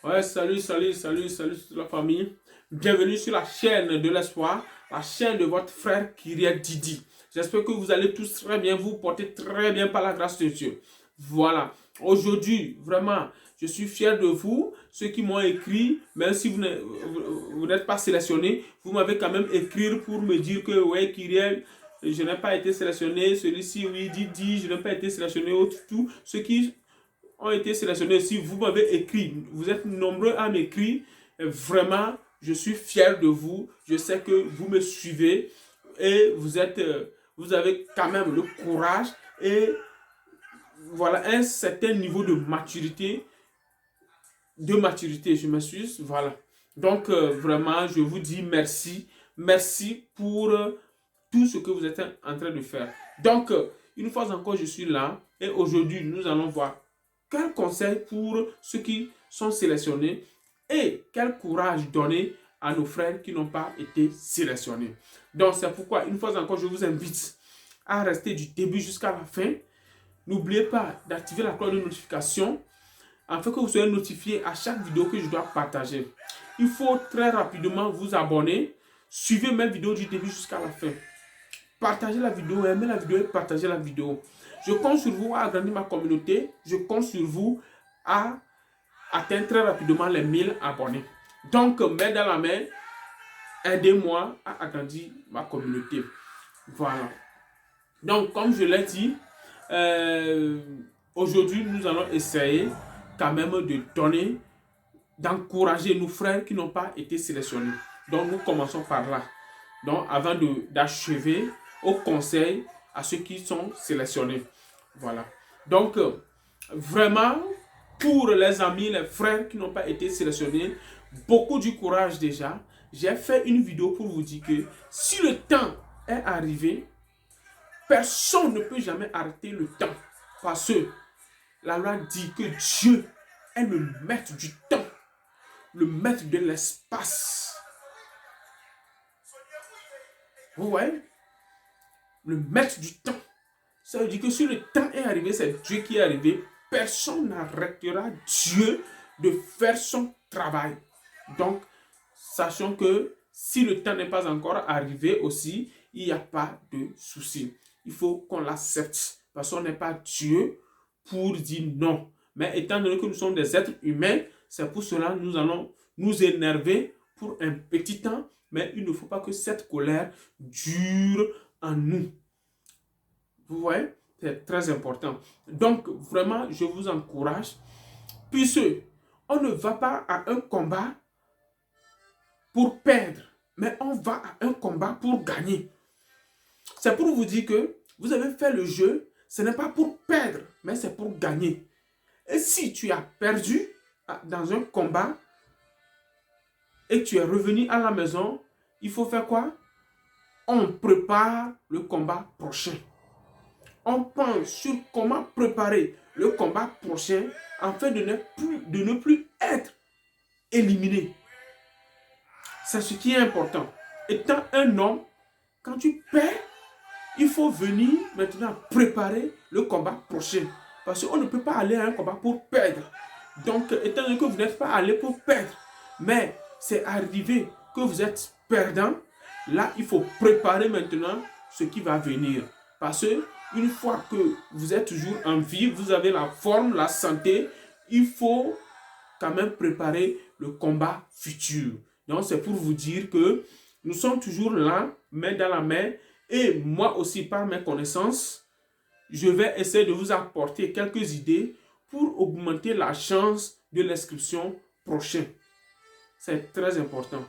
Ouais, salut toute la famille. Bienvenue sur la chaîne de l'espoir, la chaîne de votre frère Kyriel Didi. J'espère que vous allez tous très bien, vous portez très bien par la grâce de Dieu. Voilà. Aujourd'hui, vraiment, je suis fier de vous. Ceux qui m'ont écrit, même si vous n'êtes pas sélectionné, vous m'avez quand même écrit pour me dire que, ouais, Kyriel, je n'ai pas été sélectionné. Celui-ci, oui, Didi, je n'ai pas été sélectionné. Autre tout. Ceux qui ont été sélectionnés. Si vous m'avez écrit, vous êtes nombreux à m'écrire. Vraiment, je suis fier de vous. Je sais que vous me suivez et vous avez quand même le courage et voilà un certain niveau de maturité, je m'excuse, voilà. Donc, vraiment, je vous dis merci. Merci pour tout ce que vous êtes en train de faire. Donc, une fois encore, je suis là et aujourd'hui, nous allons voir quel conseil pour ceux qui sont sélectionnés et quel courage donner à nos frères qui n'ont pas été sélectionnés. Donc, c'est pourquoi, une fois encore, je vous invite à rester du début jusqu'à la fin. N'oubliez pas d'activer la cloche de notification afin que vous soyez notifié à chaque vidéo que je dois partager. Il faut très rapidement vous abonner. Suivez mes vidéos du début jusqu'à la fin. Partagez la vidéo, aimez la vidéo et partagez la vidéo. Je compte sur vous à agrandir ma communauté. Je compte sur vous à atteindre très rapidement les 1000 abonnés. Donc, main dans la main, aidez-moi à agrandir ma communauté. Voilà. Donc, comme je l'ai dit, euh, aujourd'hui, nous allons essayer quand même de donner, d'encourager nos frères qui n'ont pas été sélectionnés. Donc, nous commençons par là. Donc, avant d'achever, au conseil à ceux qui sont sélectionnés. Voilà. Donc, vraiment, pour les amis, les frères qui n'ont pas été sélectionnés, beaucoup du courage déjà. J'ai fait une vidéo pour vous dire que si le temps est arrivé, personne ne peut jamais arrêter le temps. Parce que la loi dit que Dieu est le maître du temps, le maître de l'espace. Vous voyez? Le maître du temps. Ça veut dire que si le temps est arrivé, c'est Dieu qui est arrivé. Personne n'arrêtera Dieu de faire son travail. Donc, sachant que si le temps n'est pas encore arrivé aussi, il n'y a pas de souci. Il faut qu'on l'accepte. Parce qu'on n'est pas Dieu pour dire non. Mais étant donné que nous sommes des êtres humains, c'est pour cela que nous allons nous énerver pour un petit temps. Mais il ne faut pas que cette colère dure en nous. Vous voyez, c'est très important. Donc, vraiment, je vous encourage. Puisque on ne va pas à un combat pour perdre, mais on va à un combat pour gagner. C'est pour vous dire que vous avez fait le jeu, ce n'est pas pour perdre, mais c'est pour gagner. Et si tu as perdu dans un combat et tu es revenu à la maison, il faut faire quoi? On prépare le combat prochain. On pense sur comment préparer le combat prochain afin de ne plus être éliminé. C'est ce qui est important. Étant un homme, quand tu perds, il faut venir maintenant préparer le combat prochain. Parce qu'on ne peut pas aller à un combat pour perdre. Donc, étant donné que vous n'êtes pas allé pour perdre, mais c'est arrivé que vous êtes perdant, là, il faut préparer maintenant ce qui va venir. Parce que une fois que vous êtes toujours en vie, vous avez la forme, la santé, il faut quand même préparer le combat futur. Donc, c'est pour vous dire que nous sommes toujours là, main dans la main, et moi aussi, par mes connaissances, je vais essayer de vous apporter quelques idées pour augmenter la chance de l'inscription prochaine. C'est très important.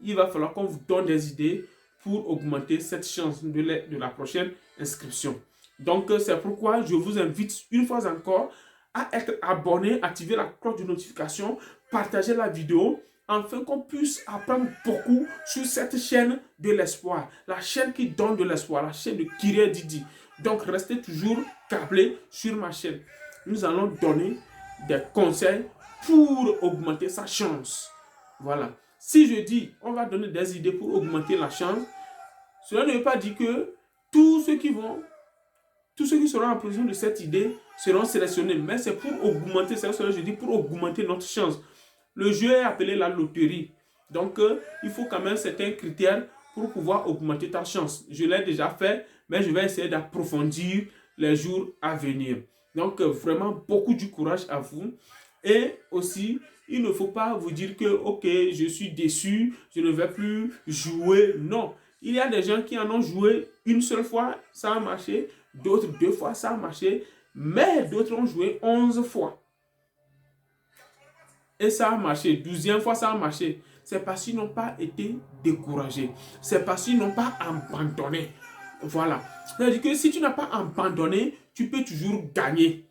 Il va falloir qu'on vous donne des idées pour augmenter cette chance de la prochaine inscription. Donc, c'est pourquoi je vous invite une fois encore à être abonné, activer la cloche de notification, partager la vidéo, afin qu'on puisse apprendre beaucoup sur cette chaîne de l'espoir. La chaîne qui donne de l'espoir, la chaîne de Kyriel Didi. Donc, restez toujours câblés sur ma chaîne. Nous allons donner des conseils pour augmenter sa chance. Voilà. Si je dis, on va donner des idées pour augmenter la chance, cela ne veut pas dire que tous ceux qui seront en position de cette idée seront sélectionnés. Mais c'est pour augmenter, c'est cela que je dis, pour augmenter notre chance. Le jeu est appelé la loterie. Donc, il faut quand même certains critères pour pouvoir augmenter ta chance. Je l'ai déjà fait, mais je vais essayer d'approfondir les jours à venir. Donc, vraiment, beaucoup du courage à vous. Et aussi, il ne faut pas vous dire que, ok, je suis déçu, je ne vais plus jouer. Non, il y a des gens qui en ont joué une seule fois, ça a marché. D'autres 2 fois, ça a marché. Mais d'autres ont joué 11 fois. Et ça a marché. 12e fois, ça a marché. C'est parce qu'ils n'ont pas été découragés. C'est parce qu'ils n'ont pas abandonné. Voilà. C'est-à-dire que si tu n'as pas abandonné, tu peux toujours gagner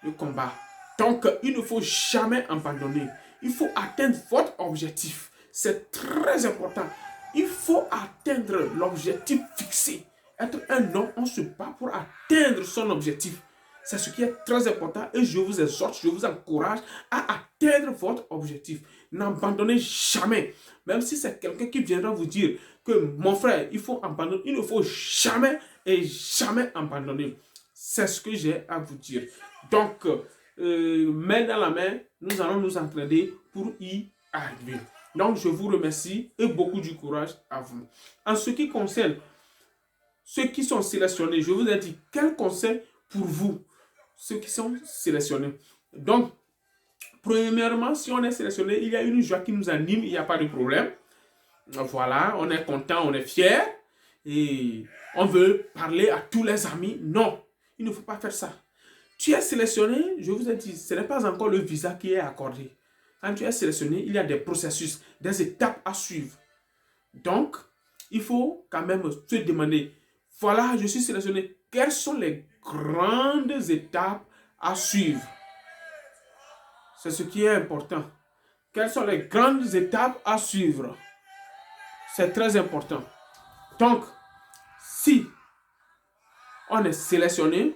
le combat. Donc, il ne faut jamais abandonner. Il faut atteindre votre objectif. C'est très important. Il faut atteindre l'objectif fixé. Être un homme, on se bat pour atteindre son objectif. C'est ce qui est très important et je vous exhorte, je vous encourage à atteindre votre objectif. N'abandonnez jamais. Même si c'est quelqu'un qui viendra vous dire que mon frère, il faut abandonner. Il ne faut jamais et jamais abandonner. C'est ce que j'ai à vous dire. Donc, main dans la main, nous allons nous entraîner pour y arriver. Donc, je vous remercie et beaucoup du courage à vous. En ce qui concerne ceux qui sont sélectionnés, je vous ai dit quel conseil pour vous, ceux qui sont sélectionnés. Donc, premièrement, si on est sélectionné, il y a une joie qui nous anime, il n'y a pas de problème. Voilà, on est content, on est fier et on veut parler à tous les amis. Non, il ne faut pas faire ça. Tu es sélectionné, je vous ai dit, ce n'est pas encore le visa qui est accordé. Quand tu es sélectionné, il y a des processus, des étapes à suivre. Donc, il faut quand même se demander, voilà, je suis sélectionné, quelles sont les grandes étapes à suivre? C'est ce qui est important. Quelles sont les grandes étapes à suivre? C'est très important. Donc, si on est sélectionné,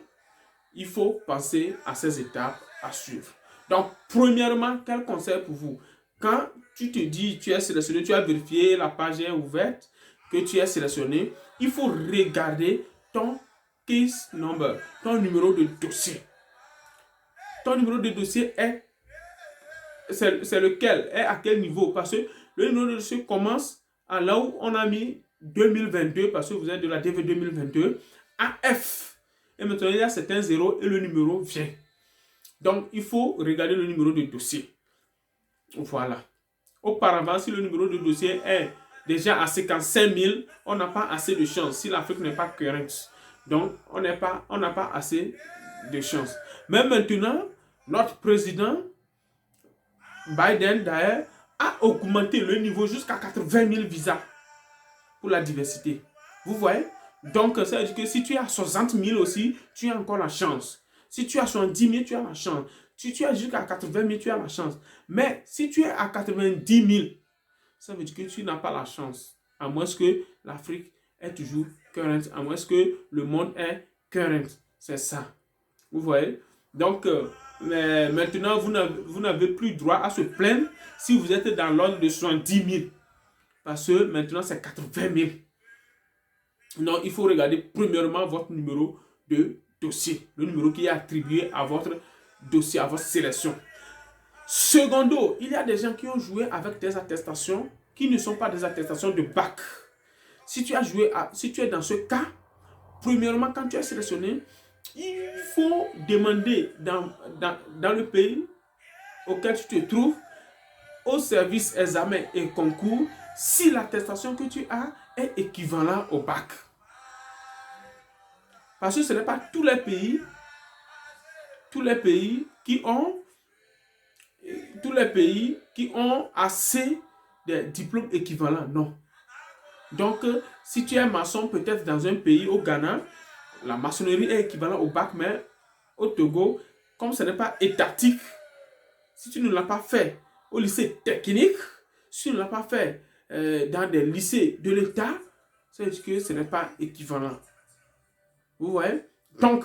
il faut penser à ces étapes à suivre. Donc, premièrement, quel conseil pour vous? Quand tu te dis tu es sélectionné, tu as vérifié, la page est ouverte, que tu es sélectionné, il faut regarder ton case number, ton numéro de dossier. Ton numéro de dossier c'est lequel? Est à quel niveau? Parce que le numéro de dossier commence à là où on a mis 2022, parce que vous êtes de la DV 2022, à F. Et maintenant, il y a certains zéros et le numéro vient. Donc, il faut regarder le numéro de dossier. Voilà. Auparavant, si le numéro de dossier est déjà à 55 000, on n'a pas assez de chance. Si l'Afrique n'est pas current. Donc, on n'a pas assez de chance. Mais maintenant, notre président, Biden d'ailleurs, a augmenté le niveau jusqu'à 80 000 visas pour la diversité. Vous voyez? Donc, ça veut dire que si tu es à 60 000 aussi, tu as encore la chance. Si tu as 70 000, tu as la chance. Si tu es jusqu'à 80 000, tu as la chance. Mais si tu es à 90 000, ça veut dire que tu n'as pas la chance. À moins que l'Afrique est toujours current. À moins que le monde est current. C'est ça. Vous voyez? Donc, maintenant, vous n'avez plus droit à se plaindre si vous êtes dans l'ordre de 70 000. Parce que maintenant, c'est 80 000. Non, il faut regarder premièrement votre numéro de dossier. Le numéro qui est attribué à votre dossier, à votre sélection. Secondo, il y a des gens qui ont joué avec des attestations qui ne sont pas des attestations de bac. Si tu es dans ce cas, premièrement, quand tu es sélectionné, il faut demander dans le pays auquel tu te trouves, au service examen et concours, si l'attestation que tu as est équivalente au bac. Parce que ce n'est pas tous les qui ont assez de diplômes équivalents. Non. Donc, si tu es maçon, peut-être dans un pays, au Ghana, la maçonnerie est équivalente au bac, mais au Togo, comme ce n'est pas étatique, si tu ne l'as pas fait au lycée technique, si tu ne l'as pas fait dans des lycées de l'État, ça veut dire que ce n'est pas équivalent. Vous voyez? Donc,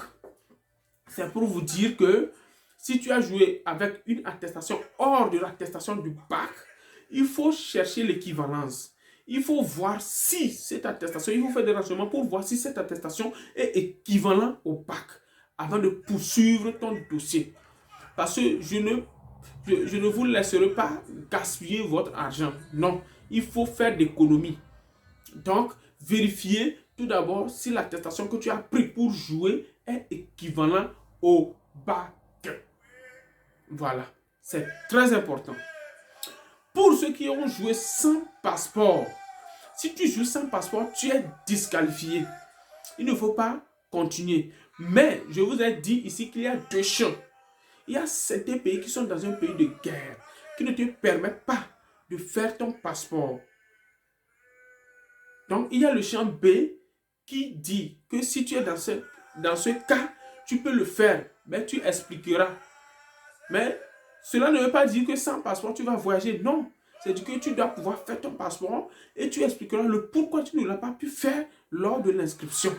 c'est pour vous dire que si tu as joué avec une attestation hors de l'attestation du bac, il faut chercher l'équivalence. Il faut voir si cette attestation, il faut faire des renseignements pour voir si cette attestation est équivalente au bac avant de poursuivre ton dossier. Parce que je ne je ne vous laisserai pas gaspiller votre argent. Non, il faut faire d'économies. Donc, vérifiez tout d'abord si l'attestation que tu as pris pour jouer est équivalent au bac. Voilà, c'est très important. Pour ceux qui ont joué sans passeport, si tu joues sans passeport, tu es disqualifié. Il ne faut pas continuer. Mais je vous ai dit ici qu'il y a deux champs. Il y a certains pays qui sont dans un pays de guerre, qui ne te permettent pas de faire ton passeport. Donc, il y a le champ B qui dit que si tu es dans ce cas, tu peux le faire, mais tu expliqueras. Mais cela ne veut pas dire que sans passeport, tu vas voyager. Non, c'est dire que tu dois pouvoir faire ton passeport et tu expliqueras le pourquoi tu ne l'as pas pu faire lors de l'inscription.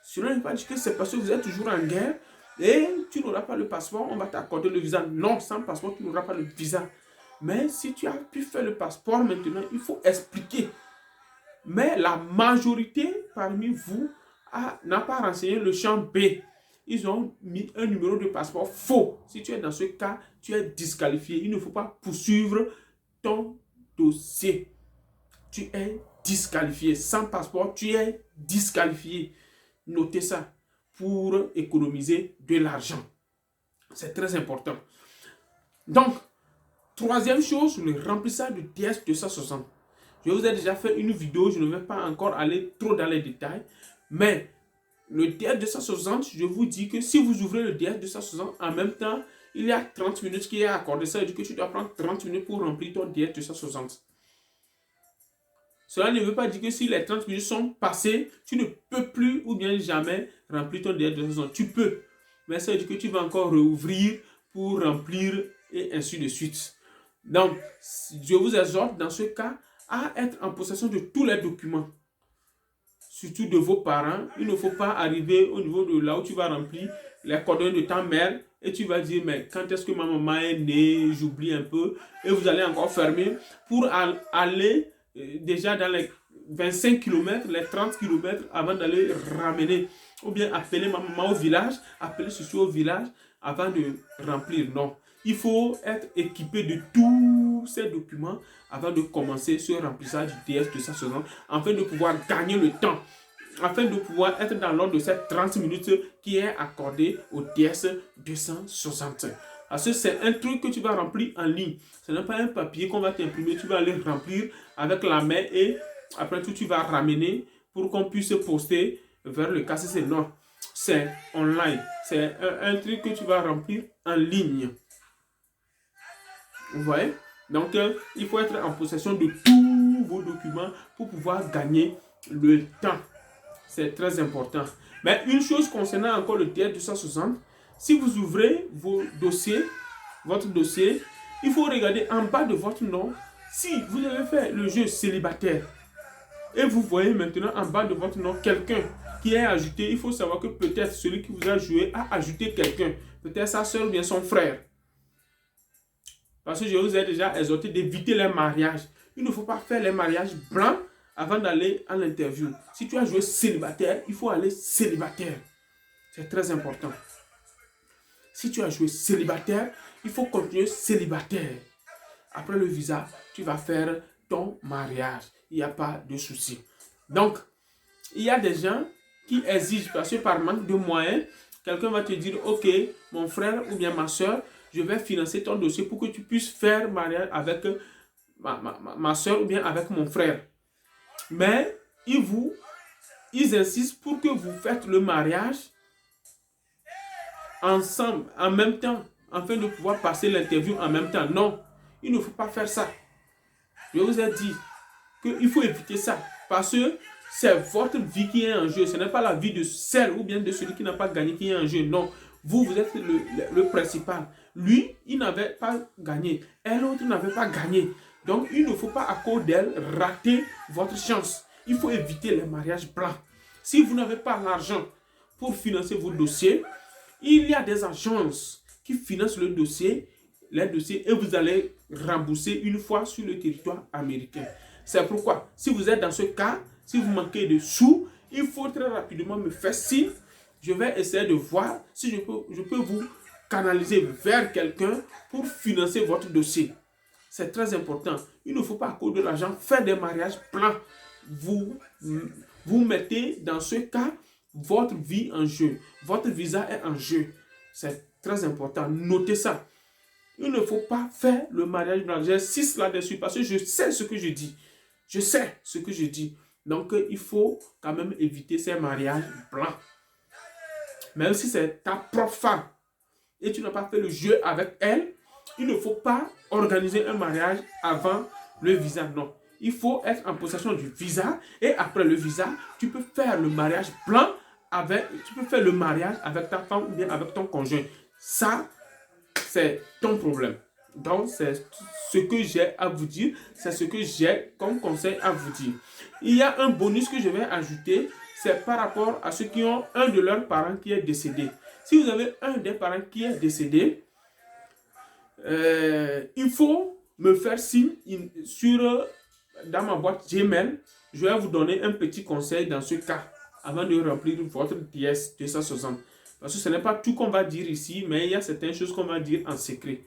Cela ne veut pas dire que c'est parce que vous êtes toujours en guerre et tu n'auras pas le passeport, on va t'accorder le visa. Non, sans passeport, tu n'auras pas le visa. Mais si tu as pu faire le passeport maintenant, il faut expliquer. Mais la majorité parmi vous n'a pas renseigné le champ B. Ils ont mis un numéro de passeport faux. Si tu es dans ce cas, tu es disqualifié. Il ne faut pas poursuivre ton dossier. Tu es disqualifié. Sans passeport, tu es disqualifié. Notez ça pour économiser de l'argent. C'est très important. Donc, troisième chose, le remplissage du DS 260. Je vous ai déjà fait une vidéo, je ne vais pas encore aller trop dans les détails, mais le DS 260, je vous dis que si vous ouvrez le DS 260, en même temps, il y a 30 minutes qui est accordé. Ça veut dire que tu dois prendre 30 minutes pour remplir ton DS 260. Cela ne veut pas dire que si les 30 minutes sont passées, tu ne peux plus ou bien jamais remplir ton DS 260. Tu peux, mais ça veut dire que tu vas encore rouvrir pour remplir et ainsi de suite. Donc, je vous exhorte dans ce cas à être en possession de tous les documents, surtout de vos parents. Il ne faut pas arriver au niveau de là où tu vas remplir les coordonnées de ta mère et tu vas dire, mais quand est-ce que ma maman est née, j'oublie un peu, et vous allez encore fermer pour aller déjà dans les 25 km, les 30 km avant d'aller ramener, ou bien appeler ma maman au village, appeler ceci au village avant de remplir. Non, il faut être équipé de tous ces documents avant de commencer ce remplissage du DS 260 afin de pouvoir gagner le temps, afin de pouvoir être dans l'ordre de ces 30 minutes qui est accordé au DS 260. Parce que c'est un truc que tu vas remplir en ligne. Ce n'est pas un papier qu'on va t'imprimer, tu vas aller remplir avec la main et après tout tu vas ramener pour qu'on puisse poster vers le KCC. Non, c'est online. C'est un truc que tu vas remplir en ligne. Vous voyez? Donc, il faut être en possession de tous vos documents pour pouvoir gagner le temps. C'est très important. Mais une chose concernant encore le DS 260, si vous ouvrez votre dossier, il faut regarder en bas de votre nom. Si vous avez fait le jeu célibataire et vous voyez maintenant en bas de votre nom quelqu'un qui est ajouté, il faut savoir que peut-être celui qui vous a joué a ajouté quelqu'un. Peut-être sa soeur ou bien son frère. Parce que je vous ai déjà exhorté d'éviter les mariages. Il ne faut pas faire les mariages blancs avant d'aller à l'interview. Si tu as joué célibataire, il faut aller célibataire. C'est très important. Si tu as joué célibataire, il faut continuer célibataire. Après le visa, tu vas faire ton mariage. Il n'y a pas de souci. Donc, il y a des gens qui exigent, parce que par manque de moyens, quelqu'un va te dire, ok, mon frère ou bien ma soeur, je vais financer ton dossier pour que tu puisses faire mariage avec ma soeur ou bien avec mon frère. Mais ils insistent pour que vous faites le mariage ensemble, en même temps, afin de pouvoir passer l'interview en même temps. Non, il ne faut pas faire ça. Je vous ai dit qu'il faut éviter ça, parce que c'est votre vie qui est en jeu. Ce n'est pas la vie de celle ou bien de celui qui n'a pas gagné qui est en jeu. Non, vous êtes le principal. Lui, il n'avait pas gagné. Et l'autre n'avait pas gagné. Donc, il ne faut pas à cause d'elle rater votre chance. Il faut éviter les mariages blancs. Si vous n'avez pas l'argent pour financer vos dossiers, il y a des agences qui financent les dossiers et vous allez rembourser une fois sur le territoire américain. C'est pourquoi, si vous êtes dans ce cas, si vous manquez de sous, il faut très rapidement me faire signe. Je vais essayer de voir si je peux vous canaliser vers quelqu'un pour financer votre dossier. C'est très important. Il ne faut pas à cause de l'argent faire des mariages blancs. Vous mettez dans ce cas votre vie en jeu. Votre visa est en jeu. C'est très important. Notez ça. Il ne faut pas faire le mariage blanc. J'insiste là-dessus parce que je sais ce que je dis. Je sais ce que je dis. Donc, il faut quand même éviter ces mariages blancs. Même si c'est ta propre femme et tu n'as pas fait le jeu avec elle, il ne faut pas organiser un mariage avant le visa. Non. Il faut être en possession du visa et après le visa, tu peux faire le mariage blanc tu peux faire le mariage avec ta femme ou bien avec ton conjoint. Ça, c'est ton problème. Donc, c'est ce que j'ai à vous dire. C'est ce que j'ai comme conseil à vous dire. Il y a un bonus que je vais ajouter. C'est par rapport à ceux qui ont un de leurs parents qui est décédé. Si vous avez un des parents qui est décédé, il faut me faire signe dans ma boîte Gmail. Je vais vous donner un petit conseil dans ce cas avant de remplir votre DS 260. Parce que ce n'est pas tout qu'on va dire ici, mais il y a certaines choses qu'on va dire en secret.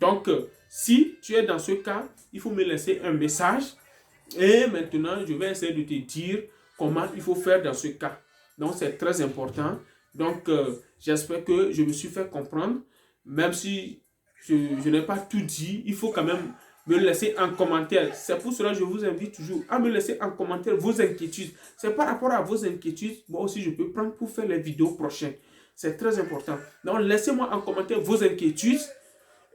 Donc, si tu es dans ce cas, il faut me laisser un message. Et maintenant, je vais essayer de te dire comment il faut faire dans ce cas. Donc, c'est très important. Donc, j'espère que je me suis fait comprendre. Même si je n'ai pas tout dit, il faut quand même me laisser en commentaire. C'est pour cela que je vous invite toujours à me laisser en commentaire vos inquiétudes. C'est par rapport à vos inquiétudes, moi aussi, je peux prendre pour faire les vidéos prochaines. C'est très important. Donc, laissez-moi en commentaire vos inquiétudes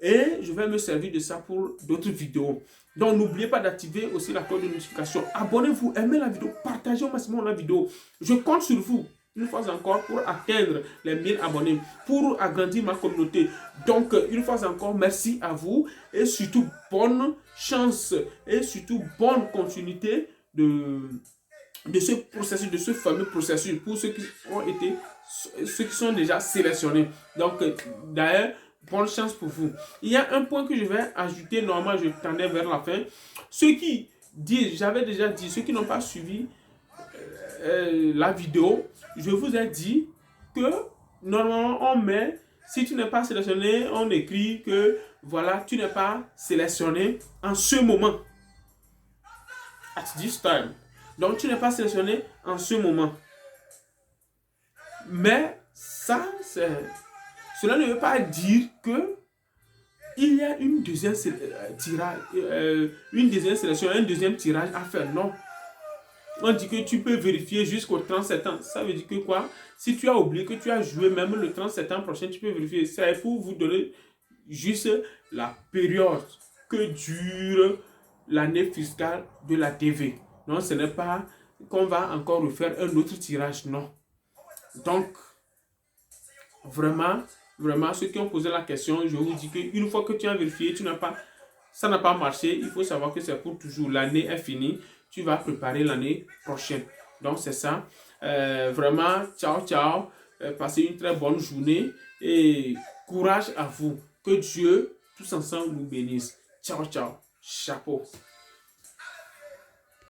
et je vais me servir de ça pour d'autres vidéos. Donc, n'oubliez pas d'activer aussi la cloche de notification. Abonnez-vous, aimez la vidéo, partagez au maximum la vidéo. Je compte sur vous, une fois encore, pour atteindre les 1000 abonnés, pour agrandir ma communauté. Donc, une fois encore, merci à vous et surtout, bonne chance et surtout, bonne continuité de ce processus, de ce fameux processus pour ceux qui sont déjà sélectionnés. Donc, d'ailleurs, bonne chance pour vous. Il y a un point que je vais ajouter, normalement, je tendais vers la fin. Ceux qui disent, j'avais déjà dit, ceux qui n'ont pas suivi la vidéo, je vous ai dit que normalement, on met, si tu n'es pas sélectionné, on écrit que, voilà, tu n'es pas sélectionné en ce moment. At this time. Donc, tu n'es pas sélectionné en ce moment. Mais cela ne veut pas dire que il y a une deuxième sélection, un deuxième tirage à faire. Non. On dit que tu peux vérifier jusqu'au 30 septembre. Ça veut dire que quoi? Si tu as oublié que tu as joué même le 30 septembre prochain, tu peux vérifier. C'est pour vous donner juste la période que dure l'année fiscale de la DV. Non, ce n'est pas qu'on va encore refaire un autre tirage. Non. Donc, vraiment, ceux qui ont posé la question, je vous dis qu'une fois que tu as vérifié, ça n'a pas marché, il faut savoir que c'est pour toujours. L'année est finie, tu vas préparer l'année prochaine. Donc, c'est ça. Vraiment, ciao, ciao. Passez une très bonne journée et courage à vous. Que Dieu, tous ensemble, nous bénisse. Ciao, ciao. Chapeau.